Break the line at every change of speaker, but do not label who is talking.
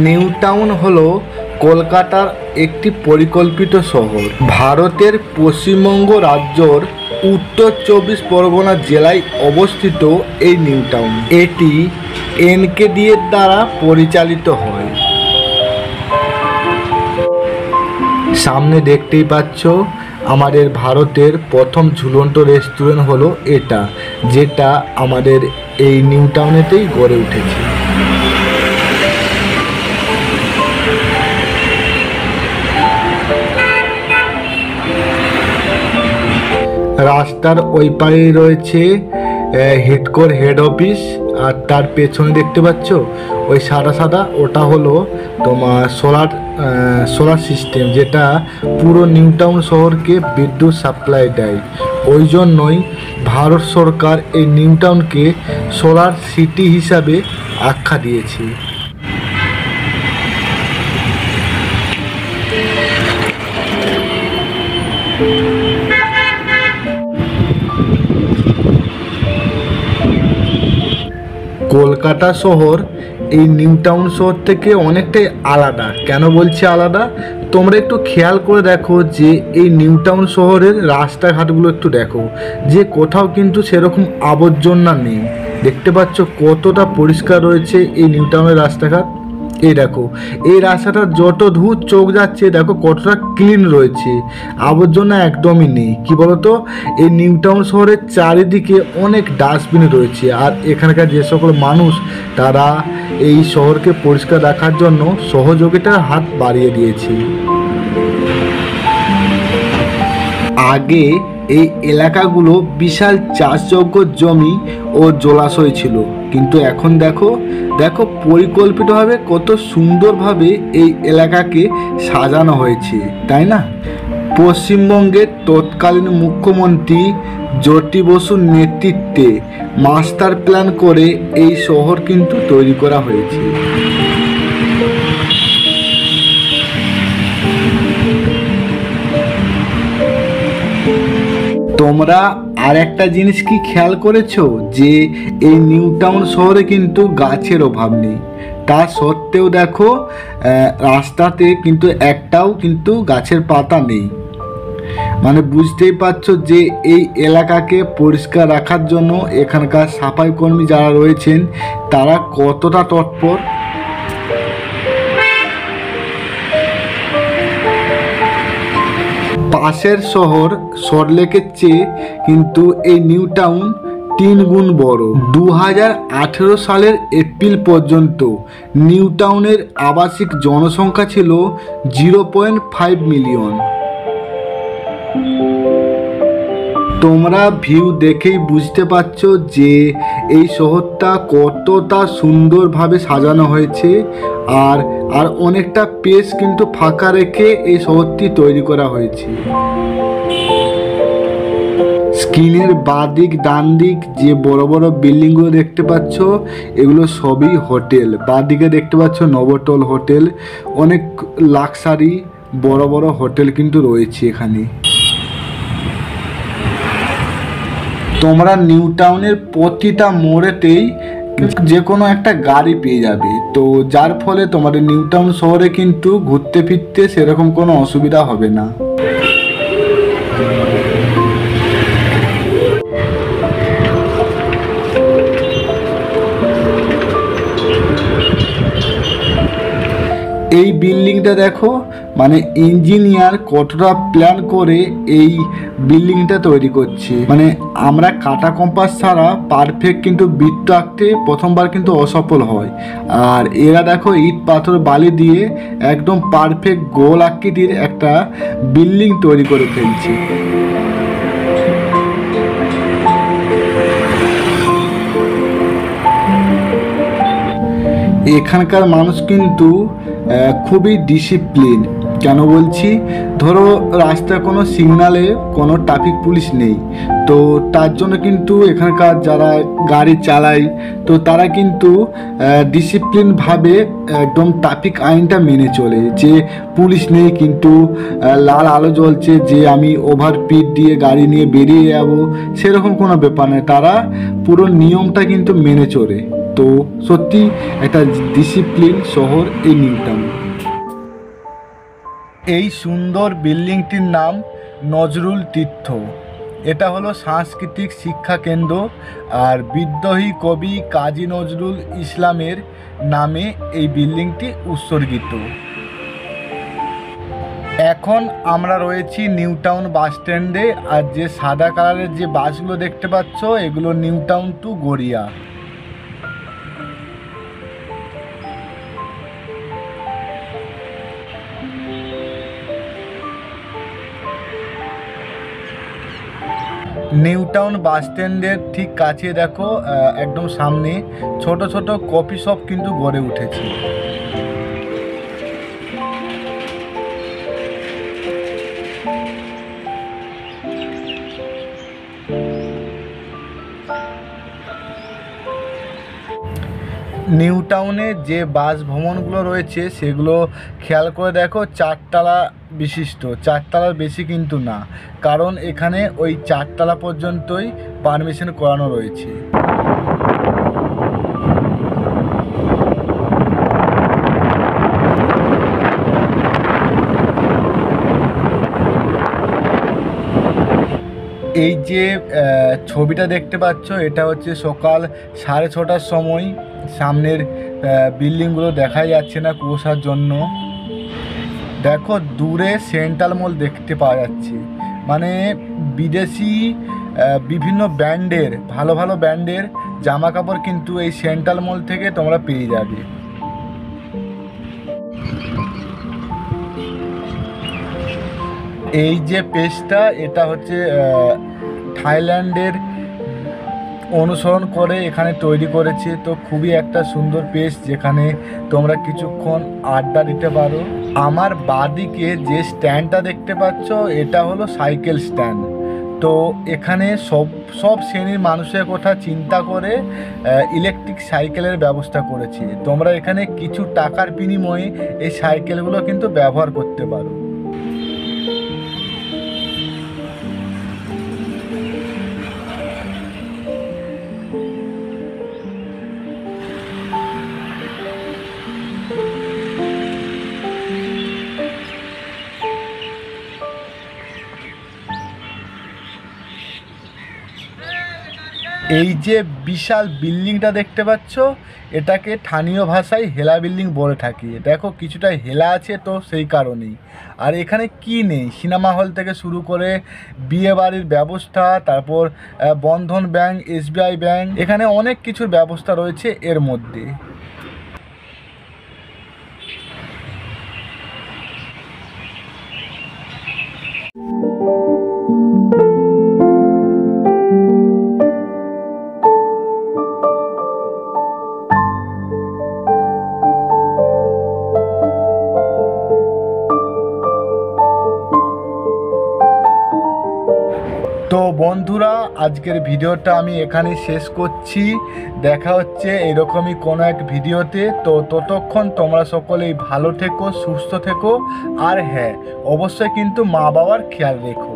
New town হলো কলকাতার একটি পরিকল্পিত শহর। ভারতের পশ্চিমবঙ্গ রাজ্যর উত্তর 24 পরগনা জেলায় অবস্থিত এই নিউ টাউন। এটি এনকেডি এর দ্বারা পরিচালিত হয়। সামনে দেখতেই পাচ্ছ আমাদের ভারতের প্রথম ঝুলন্ত রেস্টুরেন্ট হলো এটা, যেটা আমাদের এই নিউ টাউনেতেই গড়ে উঠেছে। রাস্তার ওই পারেই রয়েছে হিডকোর হেড অফিস, আর তার পেছনে দেখতে পাচ্ছ ওই সাদা সাদা, ওটা হলো তোমার সোলার সিস্টেম, যেটা পুরো নিউ টাউন শহরকে বিদ্যুৎ সাপ্লাই দেয়। ওই জন্যই ভারত সরকার এই নিউ টাউনকে সোলার সিটি হিসাবে আখ্যা দিয়েছে। কলকাতা শহর এই নিউ টাউন শহর থেকে অনেকটাই আলাদা। কেন বলছি আলাদা, তোমরা একটু খেয়াল করে দেখো যে এই নিউ টাউন শহরের রাস্তাঘাটগুলো একটু দেখো, যে কোথাও কিন্তু সেরকম আবর্জনা নেই। দেখতে পাচ্ছ কতটা পরিষ্কার রয়েছে এই নিউ টাউনের রাস্তাঘাট। এই দেখো এই রাস্তাটা যত দূর চোখ যাচ্ছে দেখো কতটা ক্লিন রয়েছে, আবর্জনা একদমই নেই। কি বলতো, এই নিউ টাউন শহরের চারিদিকে অনেক ডাস্টবিন রয়েছে, আর এখানকার যে সকল মানুষ তারা এই শহরকে পরিষ্কার রাখার জন্য সহযোগিতার হাত বাড়িয়ে দিয়েছে। আগে এই এলাকাগুলো বিশাল চাষযোগ্য জমি ও জলাশয় ছিল, কিন্তু এখন দেখো পরিকল্পিতভাবে কত সুন্দরভাবে এই এলাকাকে সাজানো হয়েছে, তাই না? পশ্চিমবঙ্গের তৎকালীন মুখ্যমন্ত্রী জ্যোতি বসুর নেতৃত্বে মাস্টার প্ল্যান করে এই শহর কিন্তু তৈরি করা হয়েছে। তোমরা আর একটা জিনিস কি খেয়াল করেছো যে এই নিউ টাউন শহরে কিন্তু গাছের অভাব নেই, তা সত্ত্বেও দেখো রাস্তাতে কিন্তু একটাও কিন্তু গাছের পাতা নেই। মানে বুঝতেই পারছো যে এই এলাকাকে পরিষ্কার রাখার জন্য এখানকার সাফাই কর্মী যারা রয়েছেন তারা কতটা তৎপর। পাশের শহর সল্টলেকের চেয়ে কিন্তু এই নিউ টাউন 3 গুণ বড়। 2018 সালের এপ্রিল পর্যন্ত নিউ টাউনের আবাসিক জনসংখ্যা ছিল 0.5 মিলিয়ন। তোমরা ভিউ দেখেই বুঝতে পারছো যে এই শহরটা কতটা সুন্দরভাবে সাজানো হয়েছে, আর অনেকটা স্পেস কিন্তু ফাঁকা রেখে এই শহরটি তৈরি করা হয়েছে। স্ক্রিনের বাঁ দিক ডান দিক যে বড় বড় বিল্ডিংগুলো দেখতে পাচ্ছ এগুলো সবই হোটেল। বাঁ দিকে দেখতে পাচ্ছ নবটল হোটেল, অনেক লাক্সারি বড় বড় হোটেল কিন্তু রয়েছে এখানে। তোমরা নিউ টাউনের প্রতিটা মোড়েতেই যে কোনো একটা গাড়ি পেয়ে যাবে, তো যার ফলে তোমাদের নিউ টাউন শহরে কিন্তু ঘুরতে ফিরতে সেরকম কোনো অসুবিধা হবে না। এই বিল্ডিংটা দেখো, মানে ইঞ্জিনিয়ার কতটা প্ল্যান করে এই বিল্ডিংটা তৈরি করছে। মানে আমরা কাটা কম্পাস ছাড়া পারফেক্ট কিন্তু বৃত্ত আঁকতে প্রথমবার কিন্তু অসফল হয়, আর এরা দেখো ইট পাথর বালি দিয়ে একদম পারফেক্ট গোল আকৃতির একটা বিল্ডিং তৈরি করে ফেলছে। এখানকার মানুষ কিন্তু খুবই ডিসিপ্লিন। কেন বলছি, ধরো রাস্তায় কোনো সিগনালে কোনো ট্রাফিক পুলিশ নেই, তো তার জন্য কিন্তু এখানকার যারা গাড়ি চালায় তো তারা কিন্তু ডিসিপ্লিনভাবে একদম ট্রাফিক আইনটা মেনে চলে, যে পুলিশ নেই কিন্তু লাল আলো জ্বলছে যে আমি ওভার স্পিড দিয়ে গাড়ি নিয়ে বেরিয়ে যাবো, সেরকম কোনো ব্যাপার নেই। তারা পুরো নিয়মটা কিন্তু মেনে চলে। তো সত্যি একটা ডিসিপ্লিন শহর এই নিউ টাউন। এই সুন্দর বিল্ডিংটির নাম নজরুল তীর্থ। এটা হলো সাংস্কৃতিক শিক্ষা কেন্দ্র, আর বিদ্রোহী কবি কাজী নজরুল ইসলামের নামে এই বিল্ডিংটি উৎসর্গিত। এখন আমরা রয়েছি নিউ টাউন বাস স্ট্যান্ডে, আর যে সাদা কালারের যে বাসগুলো দেখতে পাচ্ছ এগুলো new town to Garia. New town bus স্ট্যান্ডের ঠিক কাছে দেখো একদম সামনে ছোট ছোট কফি শপ কিন্তু গড়ে উঠেছে। নিউ টাউনে যে বাস ভ্রমণগুলো রয়েছে সেগুলো খেয়াল করে দেখো, চারতলা বিশিষ্ট, চারতলার বেশি কিন্তু না, কারণ এখানে ওই চারতলা পর্যন্তই পারমিশন করানো রয়েছে। এই যে ছবিটা দেখতে পাচ্ছ এটা হচ্ছে সকাল 6:30টার সময়। সামনের বিল্ডিংগুলো দেখা যাচ্ছে না কুয়াশার জন্য। দেখো দূরে সেন্ট্রাল মল দেখতে পাওয়া যাচ্ছে, মানে বিদেশি বিভিন্ন ব্র্যান্ডের ভালো ভালো ব্র্যান্ডের জামা কাপড় কিন্তু এই সেন্ট্রাল মল থেকে তোমরা পেয়ে যাবে। এই যে পেজটা এটা হচ্ছে থাইল্যান্ডের অনুসরণ করে এখানে তৈরি করেছে। তো খুবই একটা সুন্দর পেজ যেখানে তোমরা কিছুক্ষণ আড্ডা দিতে পারো। আমার বাঁদিকে যে স্ট্যান্ডটা দেখতে পাচ্ছ এটা হলো সাইকেল স্ট্যান্ড। তো এখানে সব শ্রেণীর মানুষের কথা চিন্তা করে ইলেকট্রিক সাইকেলের ব্যবস্থা করেছে। তোমরা এখানে কিছু টাকার বিনিময়ে এই সাইকেলগুলো কিন্তু ব্যবহার করতে পারো। এই যে বিশাল বিল্ডিংটা দেখতে পাচ্ছ এটাকে স্থানীয় ভাষায় হেলা বিল্ডিং বলে থাকি। দেখো কিছুটা হেলা আছে তো সেই কারণেই। আর এখানে কি নেই, সিনেমা হল থেকে শুরু করে বিয়ে বাড়ির ব্যবস্থা, তারপর বন্ধন ব্যাংক, SBI ব্যাংক, এখানে অনেক কিছুর ব্যবস্থা রয়েছে এর মধ্যে। তো বন্ধুরা আজকের ভিডিওটা আমি এখানেই শেষ করছি। দেখা হচ্ছে এরকমই কোনো এক ভিডিওতে। তো ততক্ষণ তোমরা সকলেই ভালো থেকো, সুস্থ থেকো, আর হ্যাঁ অবশ্যই কিন্তু মা বাবার খেয়াল রেখো।